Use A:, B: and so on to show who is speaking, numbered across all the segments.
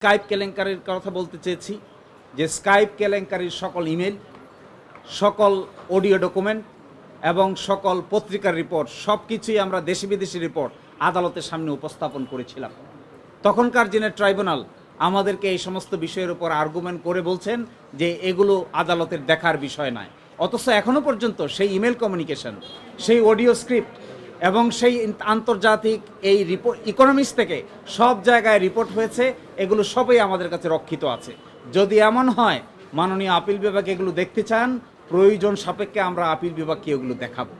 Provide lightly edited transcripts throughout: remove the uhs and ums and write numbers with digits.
A: Skype কেলেঙ্কারির কথা বলতে চেয়েছি যে স্কাইপ কেলেঙ্কারির সকল ইমেল, সকল অডিও ডকুমেন্ট এবং সকল পত্রিকার রিপোর্ট সব কিছুই আমরা দেশি বিদেশি রিপোর্ট আদালতের সামনে উপস্থাপন করেছিলাম। তখনকার দিনের ট্রাইব্যুনাল আমাদেরকে এই সমস্ত বিষয়ের উপর আর্গুমেন্ট করে বলছেন যে এগুলো আদালতের দেখার বিষয় নয়, অথচ এখনও পর্যন্ত সেই ইমেল কমিউনিকেশন, সেই অডিও স্ক্রিপ্ট এবং সেই আন্তর্জাতিক এই রিপোর্ট ইকোনমিক্স থেকে সব জায়গায় রিপোর্ট হয়েছে, এগুলো সবই আমাদের কাছে রক্ষিত আছে। যদি এমন হয় মাননীয় আপিল বিভাগ এগুলো দেখতে চান, প্রয়োজন সাপেক্ষে আমরা আপিল বিভাগকে এগুলো দেখাবো।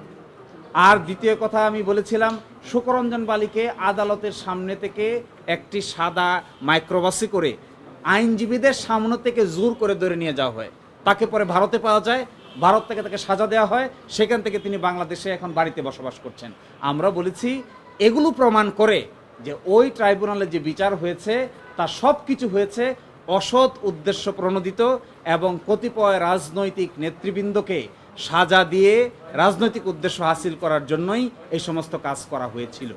A: আর দ্বিতীয় কথা আমি বলেছিলাম, সুকরঞ্জন বালিকে আদালতের সামনে থেকে একটি সাদা মাইক্রোবাসে করে আইনজীবীদের সামনে থেকে জোর করে ধরে নিয়ে যাওয়া হয়, তাকে পরে ভারতে পাওয়া যায়, ভারত থেকে তাকে সাজা দেওয়া হয়, সেখান থেকে তিনি বাংলাদেশে এখন বাড়িতে বসবাস করছেন। আমরা বলেছি এগুলো প্রমাণ করে যে ওই ট্রাইব্যুনালে যে বিচার হয়েছে তা সব কিছু হয়েছে অসৎ উদ্দেশ্য প্রণোদিত এবং কতিপয় রাজনৈতিক নেতৃবৃন্দকে সাজা দিয়ে রাজনৈতিক উদ্দেশ্য হাসিল করার জন্যই এই সমস্ত কাজ করা হয়েছিল।